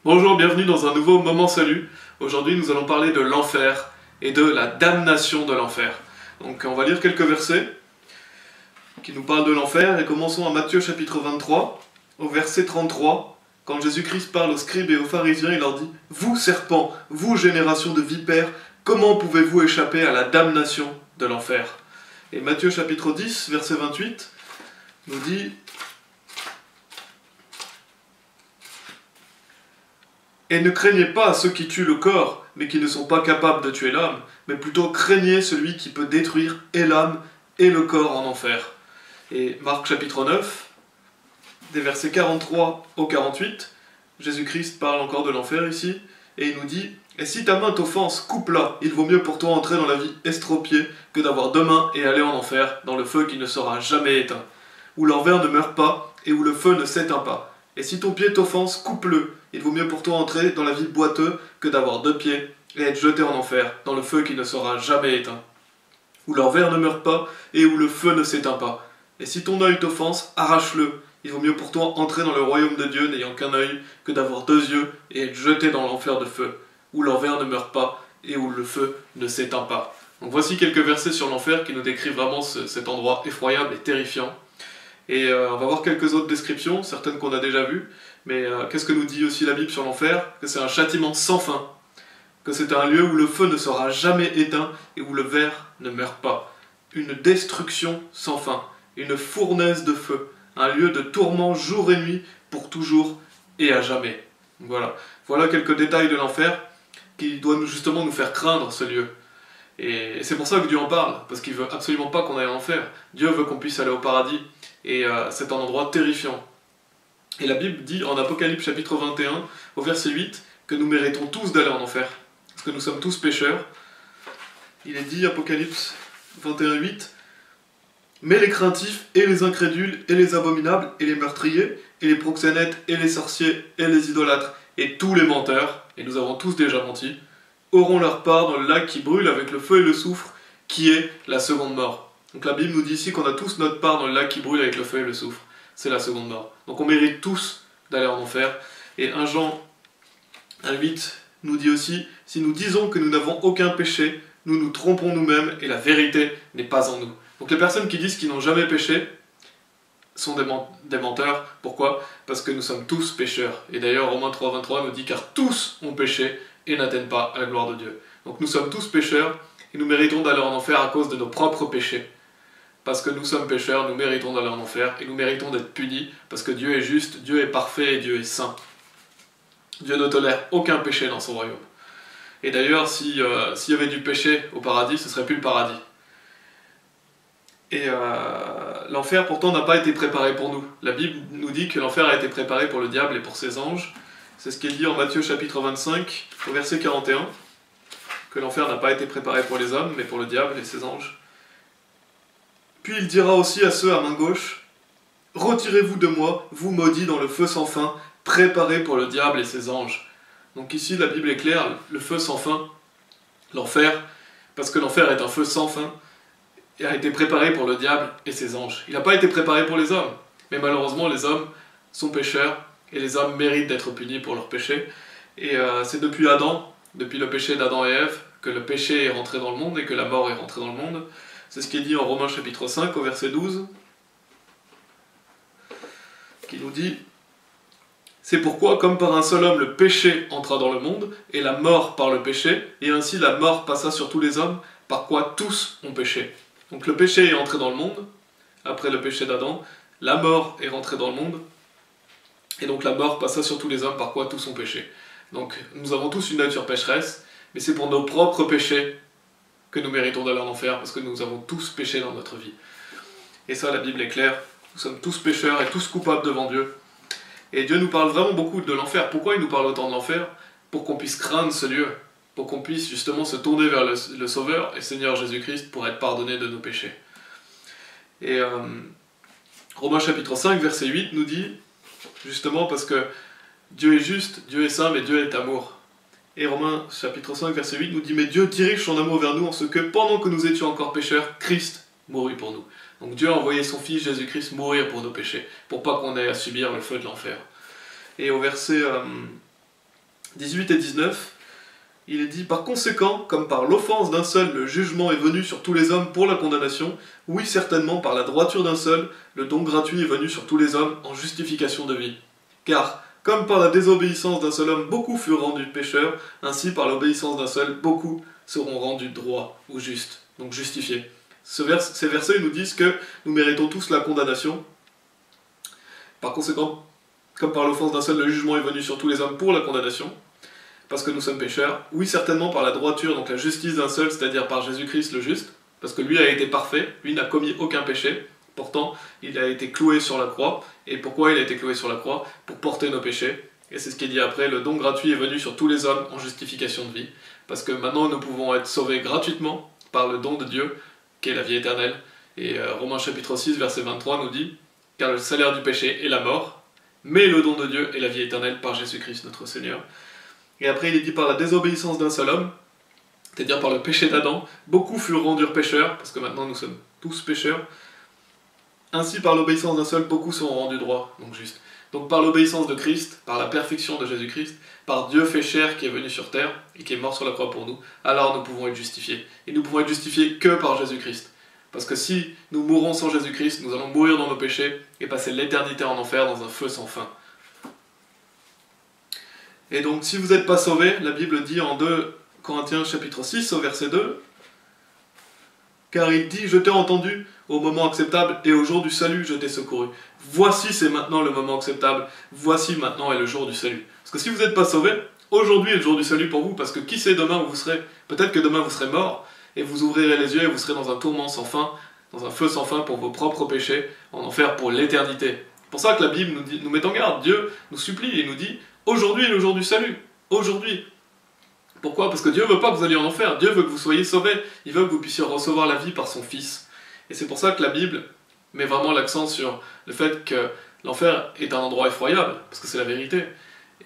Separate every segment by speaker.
Speaker 1: Bonjour, bienvenue dans un nouveau Moment Salut. Aujourd'hui, nous allons parler de l'enfer et de la damnation de l'enfer. Donc, on va lire quelques versets qui nous parlent de l'enfer et commençons à Matthieu chapitre 23, au verset 33. Quand Jésus-Christ parle aux scribes et aux pharisiens, il leur dit « Vous, serpents, vous, génération de vipères, comment pouvez-vous échapper à la damnation de l'enfer » Et Matthieu chapitre 10, verset 28, nous dit « Et ne craignez pas ceux qui tuent le corps, mais qui ne sont pas capables de tuer l'âme, mais plutôt craignez celui qui peut détruire et l'âme et le corps en enfer. » Et Marc chapitre 9, des versets 43 au 48, Jésus-Christ parle encore de l'enfer ici, et il nous dit « Et si ta main t'offense, coupe-la, il vaut mieux pour toi entrer dans la vie estropiée que d'avoir deux mains et aller en enfer, dans le feu qui ne sera jamais éteint, où l'enfer ne meurt pas et où le feu ne s'éteint pas. Et si ton pied t'offense, coupe-le. Il vaut mieux pour toi entrer dans la vie boiteux que d'avoir deux pieds et être jeté en enfer, dans le feu qui ne sera jamais éteint, où leur verre ne meurt pas et où le feu ne s'éteint pas. Et si ton œil t'offense, arrache-le. Il vaut mieux pour toi entrer dans le royaume de Dieu n'ayant qu'un œil que d'avoir deux yeux et être jeté dans l'enfer de feu, où leur verre ne meurt pas et où le feu ne s'éteint pas. » Donc voici quelques versets sur l'enfer qui nous décrivent vraiment cet endroit effroyable et terrifiant. Et on va voir quelques autres descriptions, certaines qu'on a déjà vues, mais qu'est-ce que nous dit aussi la Bible sur l'enfer? Que c'est un châtiment sans fin, que c'est un lieu où le feu ne sera jamais éteint et où le ver ne meurt pas. Une destruction sans fin, une fournaise de feu, un lieu de tourment jour et nuit pour toujours et à jamais. Voilà, voilà quelques détails de l'enfer qui doivent justement nous faire craindre ce lieu. Et c'est pour ça que Dieu en parle, parce qu'il veut absolument pas qu'on aille en enfer. Dieu veut qu'on puisse aller au paradis. Et c'est un endroit terrifiant. Et la Bible dit en Apocalypse chapitre 21, au verset 8, que nous méritons tous d'aller en enfer, parce que nous sommes tous pécheurs. Il est dit, Apocalypse 21, 8, « Mais les craintifs, et les incrédules, et les abominables, et les meurtriers, et les proxénètes, et les sorciers, et les idolâtres, et tous les menteurs, et nous avons tous déjà menti, auront leur part dans le lac qui brûle avec le feu et le soufre, qui est la seconde mort. » Donc la Bible nous dit ici qu'on a tous notre part dans le lac qui brûle avec le feu et le soufre. C'est la seconde mort. Donc on mérite tous d'aller en enfer. Et 1 Jean 1,8 nous dit aussi « Si nous disons que nous n'avons aucun péché, nous nous trompons nous-mêmes et la vérité n'est pas en nous. » Donc les personnes qui disent qu'ils n'ont jamais péché sont des menteurs. Pourquoi? Parce que nous sommes tous pécheurs. Et d'ailleurs Romains 3,23 nous dit « Car tous ont péché et n'atteignent pas à la gloire de Dieu. » Donc nous sommes tous pécheurs et nous méritons d'aller en enfer à cause de nos propres péchés. Parce que nous sommes pécheurs, nous méritons d'aller en enfer, et nous méritons d'être punis, parce que Dieu est juste, Dieu est parfait et Dieu est saint. Dieu ne tolère aucun péché dans son royaume. Et d'ailleurs, s'il y avait du péché au paradis, ce serait plus le paradis. Et l'enfer, pourtant, n'a pas été préparé pour nous. La Bible nous dit que l'enfer a été préparé pour le diable et pour ses anges. C'est ce qui est dit en Matthieu chapitre 25, au verset 41, que l'enfer n'a pas été préparé pour les hommes, mais pour le diable et ses anges. Puis il dira aussi à ceux à main gauche, « Retirez-vous de moi, vous maudits dans le feu sans fin, préparés pour le diable et ses anges. » Donc ici, la Bible est claire, le feu sans fin, l'enfer, parce que l'enfer est un feu sans fin, a été préparé pour le diable et ses anges. Il n'a pas été préparé pour les hommes, mais malheureusement, les hommes sont pécheurs, et les hommes méritent d'être punis pour leurs péchés. Et c'est depuis Adam, depuis le péché d'Adam et Ève, que le péché est rentré dans le monde et que la mort est rentrée dans le monde. C'est ce qui est dit en Romains chapitre 5 au verset 12, qui nous dit « C'est pourquoi, comme par un seul homme, le péché entra dans le monde, et la mort par le péché, et ainsi la mort passa sur tous les hommes, par quoi tous ont péché. » Donc le péché est entré dans le monde, après le péché d'Adam, la mort est rentrée dans le monde, et donc la mort passa sur tous les hommes, par quoi tous ont péché. Donc nous avons tous une nature pécheresse, mais c'est pour nos propres péchés que nous méritons d'aller en enfer, parce que nous avons tous péché dans notre vie. Et ça, la Bible est claire, nous sommes tous pécheurs et tous coupables devant Dieu. Et Dieu nous parle vraiment beaucoup de l'enfer. Pourquoi il nous parle autant de l'enfer? Pour qu'on puisse craindre ce lieu, pour qu'on puisse justement se tourner vers le Sauveur et Seigneur Jésus-Christ pour être pardonné de nos péchés. Et Romains chapitre 5, verset 8 nous dit, justement parce que Dieu est juste, Dieu est saint, mais Dieu est amour. Et Romains chapitre 5 verset 8 nous dit « Mais Dieu dirige son amour vers nous en ce que, pendant que nous étions encore pécheurs, Christ mourut pour nous. » Donc Dieu a envoyé son Fils Jésus-Christ mourir pour nos péchés, pour pas qu'on ait à subir le feu de l'enfer. Et au verset 18 et 19, il est dit « Par conséquent, comme par l'offense d'un seul, le jugement est venu sur tous les hommes pour la condamnation, oui, certainement, par la droiture d'un seul, le don gratuit est venu sur tous les hommes en justification de vie. Car, comme par la désobéissance d'un seul homme, beaucoup furent rendus pécheurs, ainsi par l'obéissance d'un seul, beaucoup seront rendus droits ou justes, donc justifiés. » Ces versets nous disent que nous méritons tous la condamnation. Par conséquent, comme par l'offense d'un seul, le jugement est venu sur tous les hommes pour la condamnation, parce que nous sommes pécheurs. Oui, certainement par la droiture, donc la justice d'un seul, c'est-à-dire par Jésus-Christ le juste, parce que lui a été parfait, lui n'a commis aucun péché, pourtant il a été cloué sur la croix. Et pourquoi il a été cloué sur la croix? Pour porter nos péchés. Et c'est ce qui est dit après, le don gratuit est venu sur tous les hommes en justification de vie, parce que maintenant nous pouvons être sauvés gratuitement par le don de Dieu, qui est la vie éternelle. Et Romains chapitre 6, verset 23 nous dit « Car le salaire du péché est la mort, mais le don de Dieu est la vie éternelle par Jésus-Christ notre Seigneur. » Et après il est dit par la désobéissance d'un seul homme, c'est-à-dire par le péché d'Adam, beaucoup furent rendus pécheurs, parce que maintenant nous sommes tous pécheurs. Ainsi par l'obéissance d'un seul, beaucoup seront rendus droits, donc justes. Donc par l'obéissance de Christ, par la perfection de Jésus-Christ, par Dieu fait chair qui est venu sur terre et qui est mort sur la croix pour nous, alors nous pouvons être justifiés. Et nous pouvons être justifiés que par Jésus-Christ. Parce que si nous mourons sans Jésus-Christ, nous allons mourir dans nos péchés et passer l'éternité en enfer dans un feu sans fin. Et donc si vous n'êtes pas sauvés, la Bible dit en 2 Corinthiens chapitre 6 au verset 2, car il dit « Je t'ai entendu au moment acceptable et au jour du salut je t'ai secouru. Voici c'est maintenant le moment acceptable, voici maintenant est le jour du salut. » Parce que si vous n'êtes pas sauvés, aujourd'hui est le jour du salut pour vous, parce que qui sait demain où vous serez? Peut-être que demain vous serez mort, et vous ouvrirez les yeux et vous serez dans un tourment sans fin, dans un feu sans fin pour vos propres péchés, en enfer pour l'éternité. C'est pour ça que la Bible nous met en garde, Dieu nous supplie et nous dit « Aujourd'hui est le jour du salut, aujourd'hui ». Pourquoi? Parce que Dieu veut pas que vous alliez en enfer, Dieu veut que vous soyez sauvés, il veut que vous puissiez recevoir la vie par son Fils. Et c'est pour ça que la Bible met vraiment l'accent sur le fait que l'enfer est un endroit effroyable, parce que c'est la vérité,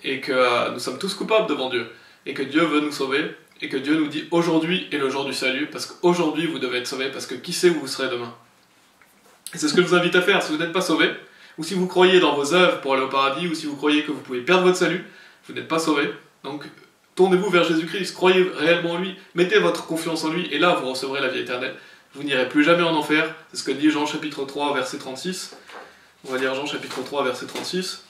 Speaker 1: et que nous sommes tous coupables devant Dieu, et que Dieu veut nous sauver, et que Dieu nous dit aujourd'hui est le jour du salut, parce qu'aujourd'hui vous devez être sauvés, parce que qui sait où vous serez demain. Et c'est ce que je vous invite à faire, si vous n'êtes pas sauvés, ou si vous croyez dans vos œuvres pour aller au paradis, ou si vous croyez que vous pouvez perdre votre salut, vous n'êtes pas sauvés, donc tournez-vous vers Jésus-Christ, croyez réellement en lui, mettez votre confiance en lui, et là vous recevrez la vie éternelle. Vous n'irez plus jamais en enfer, c'est ce que dit Jean chapitre 3 verset 36. On va lire Jean chapitre 3 verset 36,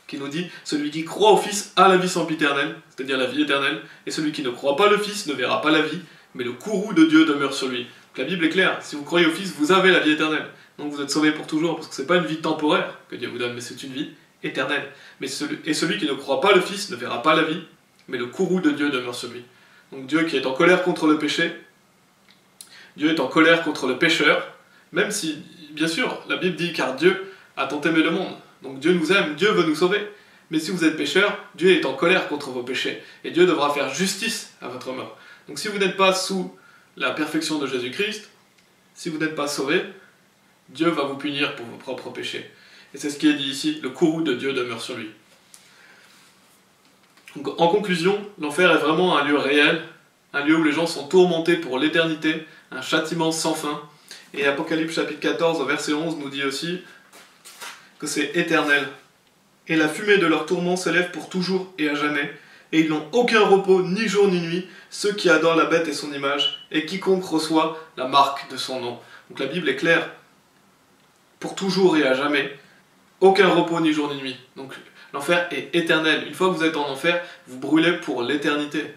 Speaker 1: qui nous dit « Celui qui croit au Fils a la vie sempiternelle, c'est-à-dire la vie éternelle, et celui qui ne croit pas le Fils ne verra pas la vie, mais le courroux de Dieu demeure sur lui. » Donc la Bible est claire, si vous croyez au Fils, vous avez la vie éternelle. Donc vous êtes sauvés pour toujours, parce que ce n'est pas une vie temporaire que Dieu vous donne, mais c'est une vie éternelle. Et celui qui ne croit pas le Fils ne verra pas la vie, mais le courroux de Dieu demeure sur lui. Donc Dieu qui est en colère contre le péché, Dieu est en colère contre le pécheur, même si, bien sûr, la Bible dit « car Dieu a tant aimé le monde ». Donc Dieu nous aime, Dieu veut nous sauver. Mais si vous êtes pécheur, Dieu est en colère contre vos péchés, et Dieu devra faire justice à votre mort. Donc si vous n'êtes pas sous la perfection de Jésus-Christ, si vous n'êtes pas sauvé, Dieu va vous punir pour vos propres péchés. Et c'est ce qui est dit ici, le courroux de Dieu demeure sur lui. Donc, en conclusion, l'enfer est vraiment un lieu réel, un lieu où les gens sont tourmentés pour l'éternité, un châtiment sans fin. Et Apocalypse chapitre 14, verset 11 nous dit aussi que c'est éternel. Et la fumée de leur tourment s'élève pour toujours et à jamais, et ils n'ont aucun repos, ni jour ni nuit, ceux qui adorent la bête et son image, et quiconque reçoit la marque de son nom. Donc la Bible est claire, pour toujours et à jamais, aucun repos, ni jour ni nuit. Donc l'enfer est éternel. Une fois que vous êtes en enfer, vous brûlez pour l'éternité.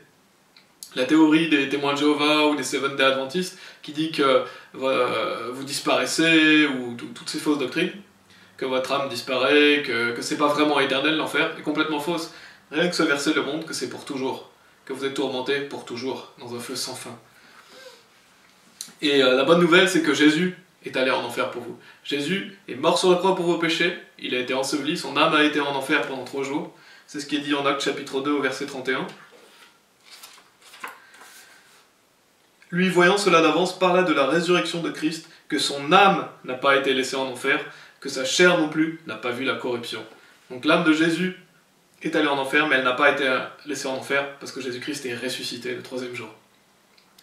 Speaker 1: La théorie des témoins de Jéhovah ou des Seventh-day Adventistes qui dit que vous disparaissez, ou toutes ces fausses doctrines, que votre âme disparaît, que c'est pas vraiment éternel l'enfer, est complètement fausse. Rien que ce verset le montre que c'est pour toujours, que vous êtes tourmentés pour toujours, dans un feu sans fin. Et la bonne nouvelle, c'est que Jésus est allé en enfer pour vous. Jésus est mort sur la croix pour vos péchés, il a été enseveli, son âme a été en enfer pendant 3 jours. C'est ce qui est dit en Actes chapitre 2 au verset 31. Lui, voyant cela d'avance, parla de la résurrection de Christ, que son âme n'a pas été laissée en enfer, que sa chair non plus n'a pas vu la corruption. Donc l'âme de Jésus est allée en enfer, mais elle n'a pas été laissée en enfer, parce que Jésus-Christ est ressuscité le 3e jour.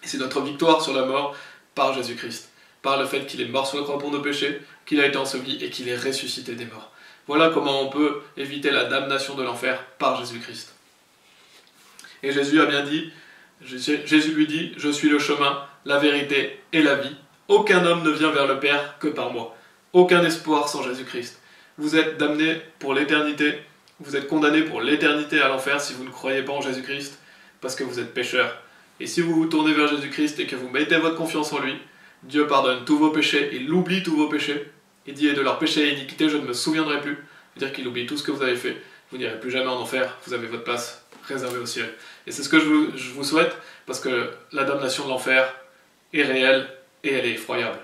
Speaker 1: Et c'est notre victoire sur la mort par Jésus-Christ, par le fait qu'il est mort sur la croix pour nos péchés, qu'il a été enseveli et qu'il est ressuscité des morts. Voilà comment on peut éviter la damnation de l'enfer par Jésus-Christ. Et Jésus a bien dit, Jésus lui dit, je suis le chemin, la vérité et la vie. Aucun homme ne vient vers le Père que par moi. Aucun espoir sans Jésus-Christ. Vous êtes damnés pour l'éternité, vous êtes condamnés pour l'éternité à l'enfer si vous ne croyez pas en Jésus-Christ, parce que vous êtes pécheurs. Et si vous vous tournez vers Jésus-Christ et que vous mettez votre confiance en lui, Dieu pardonne tous vos péchés, il oublie tous vos péchés. Il dit, et de leurs péchés et iniquités, je ne me souviendrai plus. C'est-à-dire qu'il oublie tout ce que vous avez fait. Vous n'irez plus jamais en enfer, vous avez votre place réservée au ciel. Et c'est ce que je vous souhaite, parce que la damnation de l'enfer est réelle et elle est effroyable.